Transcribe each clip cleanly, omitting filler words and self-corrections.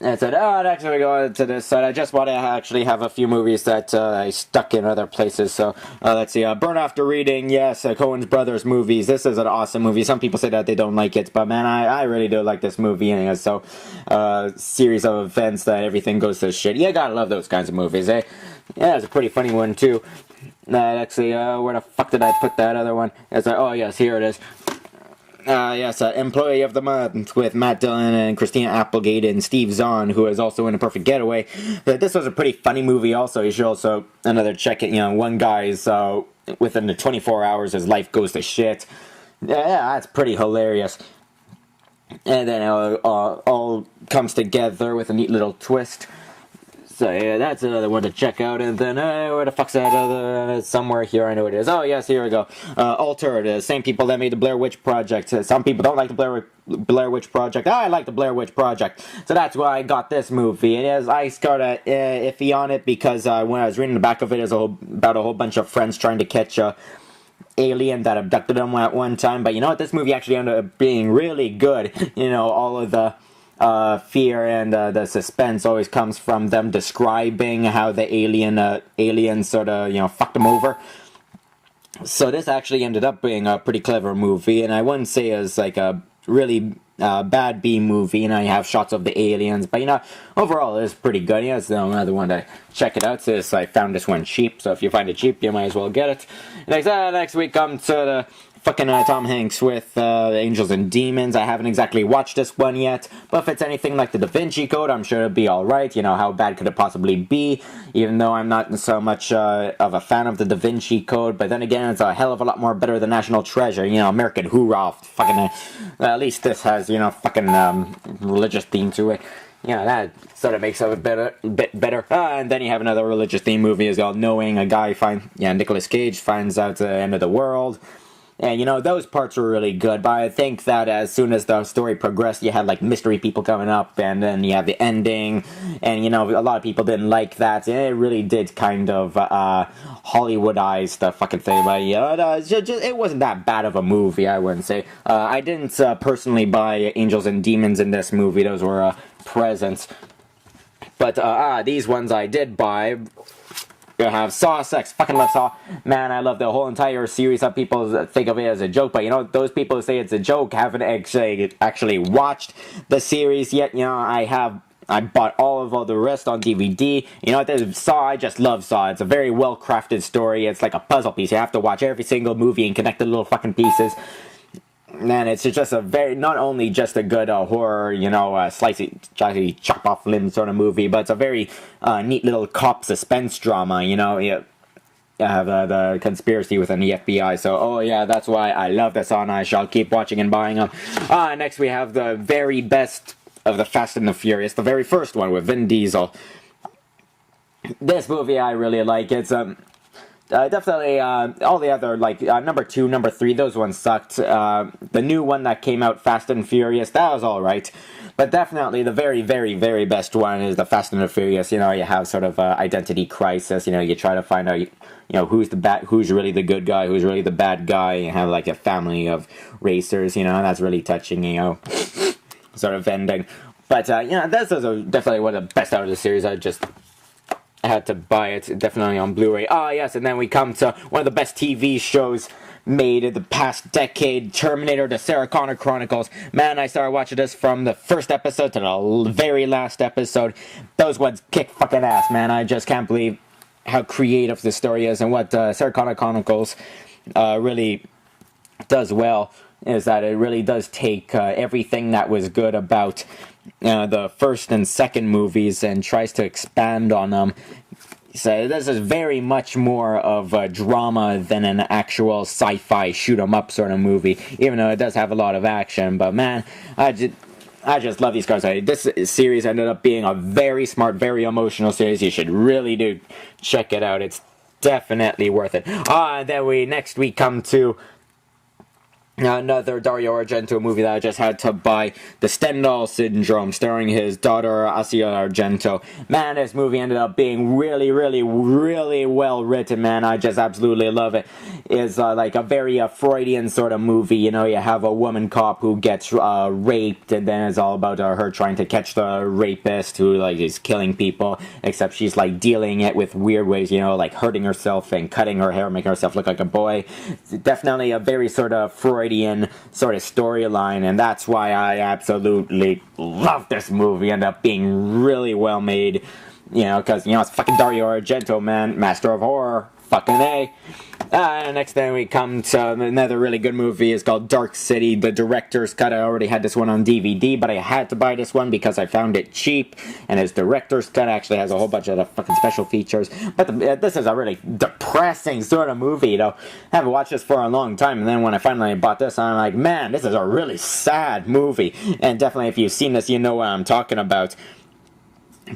And said, oh, next we go to this side. I just want to actually have a few movies that I stuck in other places. So, let's see. Burn After Reading, yes, Coen's Brothers movies. This is an awesome movie. Some people say that they don't like it, but man, I really do like this movie. And so, series of events that everything goes to shit. You gotta love those kinds of movies, eh? Yeah, it's a pretty funny one, too. Actually, where the fuck did I put that other one? Oh, yes, here it is. Yes, Employee of the Month with Matt Dillon and Christina Applegate and Steve Zahn, who is also in A Perfect Getaway. This was a pretty funny movie also. You should also check it. One guy's, within the 24 hours, his life goes to shit. Yeah, that's pretty hilarious. And then it all comes together with a neat little twist. So yeah, that's another one to check out. And then where the fuck's that other? Somewhere here, I know it is. Oh yes, here we go. Alter, the same people that made the Blair Witch Project. Some people don't like the Blair Witch Project. I like the Blair Witch Project. So that's why I got this movie. And as I started iffy on it because when I was reading the back of it, it's about a whole bunch of friends trying to catch a alien that abducted them at one time. But you know what? This movie actually ended up being really good. All of the fear and the suspense always comes from them describing how the alien sort of fucked them over. So this actually ended up being a pretty clever movie, and I wouldn't say it's like a really bad B movie. You have shots of the aliens, but overall it's pretty good. It's another one to check it out. Since I found this one cheap, so if you find it cheap, you might as well get it. Next week comes to the fucking Tom Hanks with Angels and Demons. I haven't exactly watched this one yet, but if it's anything like the Da Vinci Code, I'm sure it'll be alright. How bad could it possibly be? Even though I'm not so much of a fan of the Da Vinci Code, but then again, it's a hell of a lot more better than National Treasure. American Hoorah. Fucking, at least this has, fucking religious theme to it. That sort of makes it a bit better. And then you have another religious theme movie as well, Knowing. A guy Nicolas Cage finds out the end of the world. And, those parts were really good, but I think that as soon as the story progressed, you had, mystery people coming up, and then you have the ending, and, a lot of people didn't like that, and it really did kind of, Hollywoodize the fucking thing, but, it wasn't that bad of a movie, I wouldn't say. I didn't, personally buy Angels and Demons in this movie. Those were, presents. But, these ones I did buy. You have Saw 6. Fucking love Saw. Man, I love the whole entire series. Some people think of it as a joke, but those people who say it's a joke haven't actually watched the series yet. I bought all of the rest on DVD. There's Saw. I just love Saw. It's a very well crafted story. It's like a puzzle piece. You have to watch every single movie and connect the little fucking pieces. Man, it's just a very, not only just a good horror, slicey, chop off limbs sort of movie, but it's a very neat little cop suspense drama. You have the conspiracy within the FBI. So, that's why I love this, and I shall keep watching and buying them. Next we have the very best of the Fast and the Furious, the very first one with Vin Diesel. This movie I really like. It's definitely, all the other, number 2, number 3, those ones sucked. The new one that came out, Fast and Furious, that was alright. But definitely the very, very, very best one is the Fast and the Furious. You have sort of identity crisis. You try to find out, who's really the good guy, who's really the bad guy. You have, a family of racers, and that's really touching, sort of ending. But, this is definitely one of the best out of the series. I had to buy it, definitely on Blu-ray. Yes, and then we come to one of the best TV shows made in the past decade, Terminator, the Sarah Connor Chronicles. Man, I started watching this from the first episode to the very last episode. Those ones kick fucking ass, man. I just can't believe how creative the story is, and what Sarah Connor Chronicles really does well is that it really does take everything that was good about the first and second movies and tries to expand on them. So this is very much more of a drama than an actual sci-fi shoot-'em-up sort of movie, even though it does have a lot of action. But man, I just love these cars. This series ended up being a very smart, very emotional series. You should really do check it out. It's definitely worth it. And then next we come to another Dario Argento movie that I just had to buy, The Stendhal Syndrome, starring his daughter Asia Argento. Man, this movie ended up being really, really, really well written, man. I just absolutely love it. It's like a very Freudian sort of movie. You know, you have a woman cop who gets raped, and then it's all about her trying to catch the rapist who like is killing people, except she's like dealing it with weird ways, you know, like hurting herself and cutting her hair, making herself look like a boy. It's definitely a very sort of Freudian sort of storyline, and that's why I absolutely love this movie. Ended up being really well made, you know, because, you know, it's fucking Dario Argento, man, master of horror, fucking A. Next thing we come to another really good movie is called Dark City. The director's cut, I already had this one on DVD, but I had to buy this one because I found it cheap, and his director's cut actually has a whole bunch of the fucking special features. But this is a really depressing sort of movie, you know. I haven't watched this for a long time, and then when I finally bought this, I'm like, man, this is a really sad movie. And definitely, if you've seen this, you know what I'm talking about.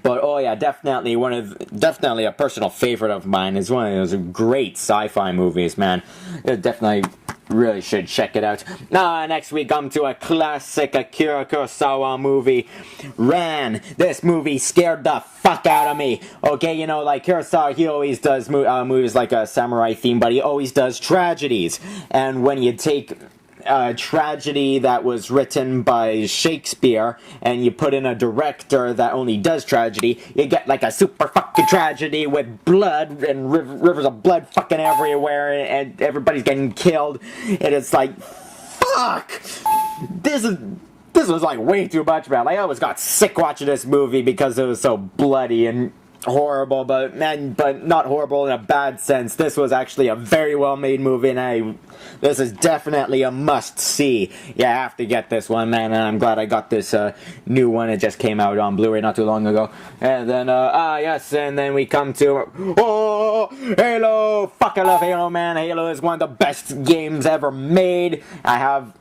But oh yeah, definitely a personal favorite of mine. Is one of those great sci-fi movies, man. Definitely really should check it out. Next we come to a classic Akira Kurosawa movie, Ran. This movie scared the fuck out of me. Okay, you know, like Kurosawa, he always does movies like a samurai theme, but he always does tragedies. And when you take a tragedy that was written by Shakespeare and you put in a director that only does tragedy, you get like a super fucking tragedy with blood and rivers of blood fucking everywhere, and everybody's getting killed, and it's like, fuck, this was like way too much, man. Like, I always got sick watching this movie because it was so bloody and horrible, but not horrible in a bad sense. This was actually a very well made movie, and this is definitely a must see. Yeah, I have to get this one, man, and I'm glad I got this new one. It just came out on Blu-ray not too long ago. And then yes, and then we come to Halo. Fuck, I love Halo, man. Halo is one of the best games ever made. I have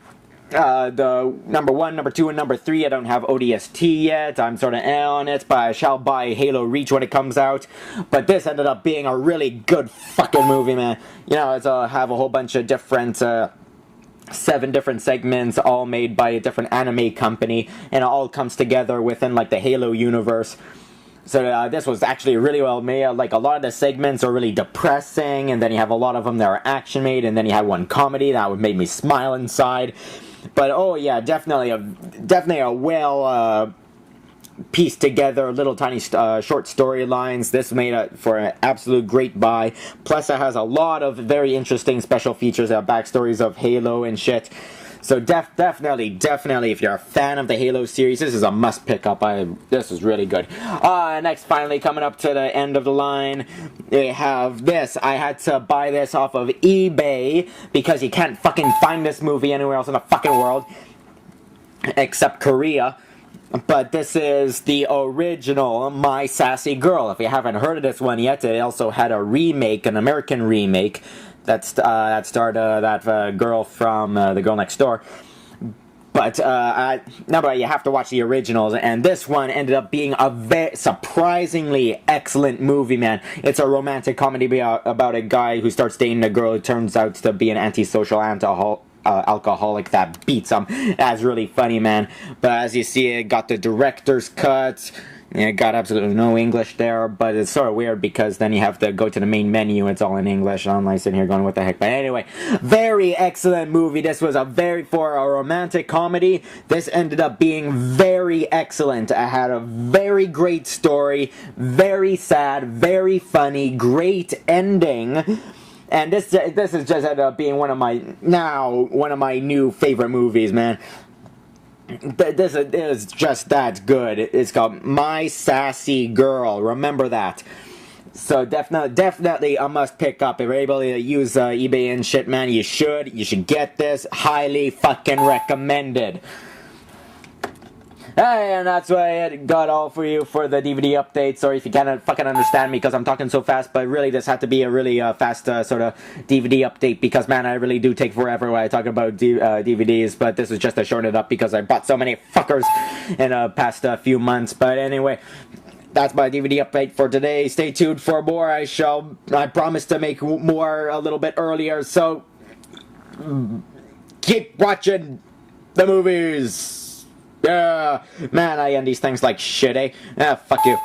the number 1, number 2, and number 3. I don't have ODST yet. I'm sort of on it, but I shall buy Halo Reach when it comes out. But this ended up being a really good fucking movie, man. You know, it's have a whole bunch of different 7 different segments, all made by a different anime company, and it all comes together within like the Halo universe. So this was actually really well made. Like, a lot of the segments are really depressing, and then you have a lot of them that are action made, and then you have one comedy that would make me smile inside. But oh yeah, definitely a well pieced together little tiny short storylines. This made for an absolute great buy. Plus, it has a lot of very interesting special features, backstories of Halo and shit. So definitely, if you're a fan of the Halo series, this is a must pick up. This is really good. Next, finally, coming up to the end of the line, we have this. I had to buy this off of eBay because you can't fucking find this movie anywhere else in the fucking world except Korea. But this is the original My Sassy Girl. If you haven't heard of this one yet, it also had a remake, an American remake, that starred that girl from The Girl Next Door. But you have to watch the originals, and this one ended up being a very surprisingly excellent movie, man. It's a romantic comedy about a guy who starts dating a girl who turns out to be an antisocial alcoholic that beats him. That's really funny, man. But as you see, it got the director's cut. It got absolutely no English there, but it's sort of weird because then you have to go to the main menu, it's all in English, and I'm like sitting here going, what the heck? But anyway, very excellent movie. This was for a romantic comedy, this ended up being very excellent. I had a very great story, very sad, very funny, great ending. And this has just ended up being one of my new favorite movies, man. This is just that good. It's called My Sassy Girl. Remember that. So definitely a must pick up. If you're able to use eBay and shit, man, you should get this. Highly fucking recommended. Hey, and that's what I got all for you for the DVD update. Sorry if you can't fucking understand me because I'm talking so fast, but really this had to be a really fast sort of DVD update because, man, I really do take forever when I talk about DVDs, but this is just to shorten it up because I bought so many fuckers in the past few months. But anyway, that's my DVD update for today. Stay tuned for more. I promise to make more a little bit earlier, so keep watching the movies. Yeah, man, I end these things like shit, eh? Ah, fuck you.